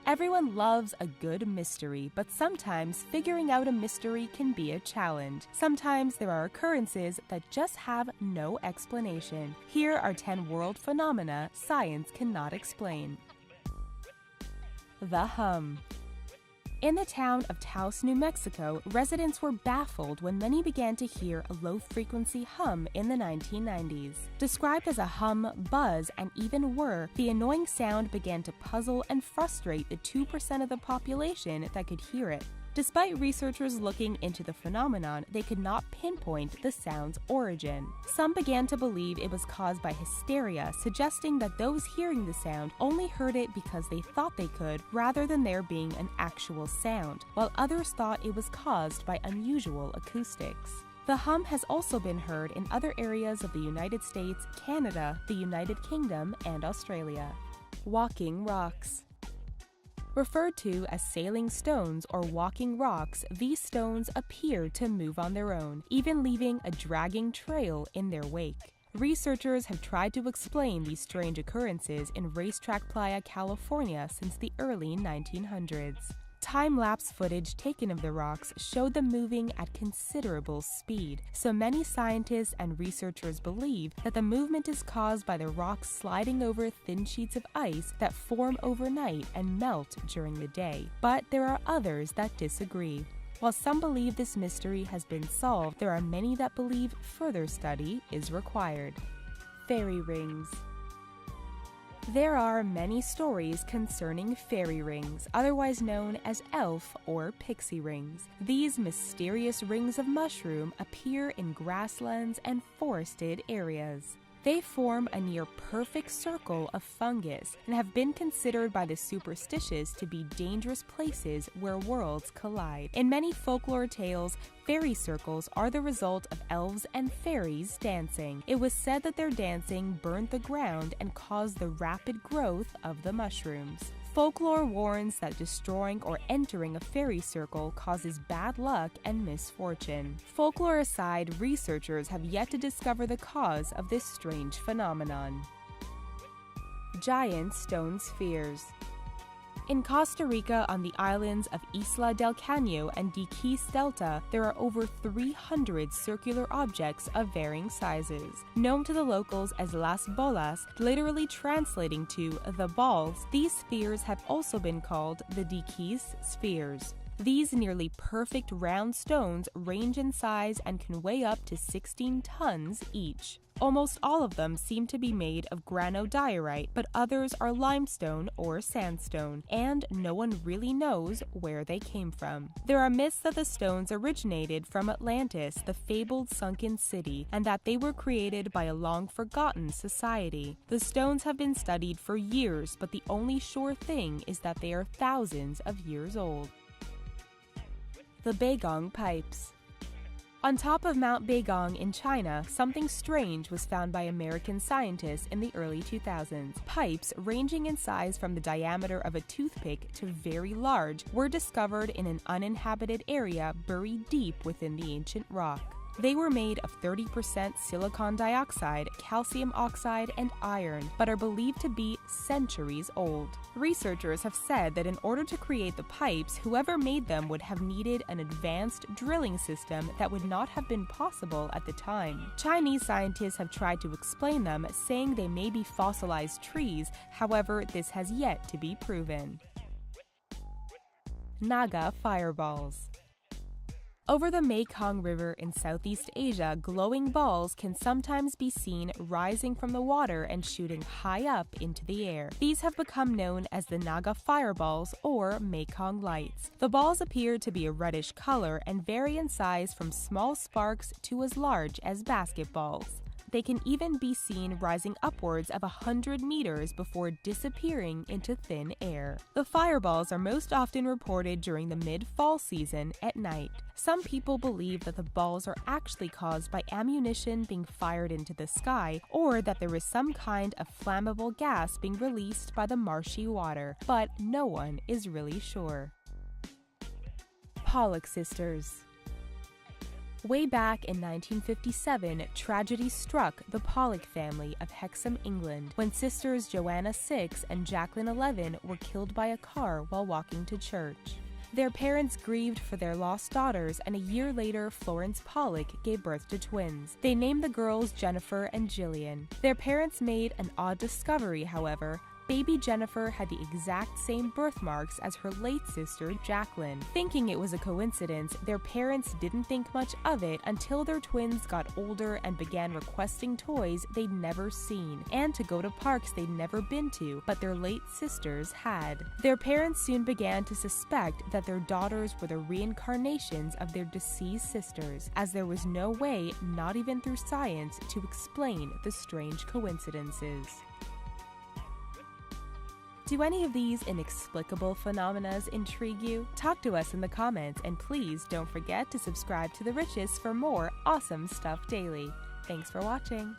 Everyone loves a good mystery, but sometimes figuring out a mystery can be a challenge. Sometimes there are occurrences that just have no explanation. Here are 10 world phenomena science cannot explain. The hum. In the town of Taos, New Mexico, residents were baffled when many began to hear a low-frequency hum in the 1990s. Described as a hum, buzz, and even whir, the annoying sound began to puzzle and frustrate the 2% of the population that could hear it. Despite researchers looking into the phenomenon, they could not pinpoint the sound's origin. Some began to believe it was caused by hysteria, suggesting that those hearing the sound only heard it because they thought they could, rather than there being an actual sound, while others thought it was caused by unusual acoustics. The hum has also been heard in other areas of the United States, Canada, the United Kingdom, and Australia. Walking rocks. Referred to as sailing stones or walking rocks, these stones appear to move on their own, even leaving a dragging trail in their wake. Researchers have tried to explain these strange occurrences in Racetrack Playa, California since the early 1900s. Time-lapse footage taken of the rocks showed them moving at considerable speed, so many scientists and researchers believe that the movement is caused by the rocks sliding over thin sheets of ice that form overnight and melt during the day. But there are others that disagree. While some believe this mystery has been solved, there are many that believe further study is required. Fairy rings. There are many stories concerning fairy rings, otherwise known as elf or pixie rings. These mysterious rings of mushroom appear in grasslands and forested areas. They form a near-perfect circle of fungus and have been considered by the superstitious to be dangerous places where worlds collide. In many folklore tales, fairy circles are the result of elves and fairies dancing. It was said that their dancing burned the ground and caused the rapid growth of the mushrooms. Folklore warns that destroying or entering a fairy circle causes bad luck and misfortune. Folklore aside, researchers have yet to discover the cause of this strange phenomenon. Giant stone spheres. In Costa Rica, on the islands of Isla del Caño and Diquís Delta, there are over 300 circular objects of varying sizes. Known to the locals as las bolas, literally translating to the balls, these spheres have also been called the Diquís spheres. These nearly perfect round stones range in size and can weigh up to 16 tons each. Almost all of them seem to be made of granodiorite, but others are limestone or sandstone, and no one really knows where they came from. There are myths that the stones originated from Atlantis, the fabled sunken city, and that they were created by a long-forgotten society. The stones have been studied for years, but the only sure thing is that they are thousands of years old. The Beigong Pipes. On top of Mount Beigong in China, something strange was found by American scientists in the early 2000s. Pipes, ranging in size from the diameter of a toothpick to very large, were discovered in an uninhabited area buried deep within the ancient rock. They were made of 30% silicon dioxide, calcium oxide, and iron, but are believed to be centuries old. Researchers have said that in order to create the pipes, whoever made them would have needed an advanced drilling system that would not have been possible at the time. Chinese scientists have tried to explain them, saying they may be fossilized trees, however, this has yet to be proven. Naga fireballs. Over the Mekong River in Southeast Asia, glowing balls can sometimes be seen rising from the water and shooting high up into the air. These have become known as the Naga fireballs or Mekong lights. The balls appear to be a reddish color and vary in size from small sparks to as large as basketballs. They can even be seen rising upwards of 100 meters before disappearing into thin air. The fireballs are most often reported during the mid-fall season at night. Some people believe that the balls are actually caused by ammunition being fired into the sky, or that there is some kind of flammable gas being released by the marshy water, but no one is really sure. Pollock sisters. Way back in 1957, tragedy struck the Pollock family of Hexham, England, when sisters Joanna 6 and Jacqueline 11 were killed by a car while walking to church. Their parents grieved for their lost daughters, and a year later, Florence Pollock gave birth to twins. They named the girls Jennifer and Gillian. Their parents made an odd discovery, however. Baby Jennifer had the exact same birthmarks as her late sister, Jacqueline. Thinking it was a coincidence, their parents didn't think much of it until their twins got older and began requesting toys they'd never seen, and to go to parks they'd never been to, but their late sisters had. Their parents soon began to suspect that their daughters were the reincarnations of their deceased sisters, as there was no way, not even through science, to explain the strange coincidences. Do any of these inexplicable phenomena intrigue you? Talk to us in the comments, and please don't forget to subscribe to TheRichest for more awesome stuff daily. Thanks for watching.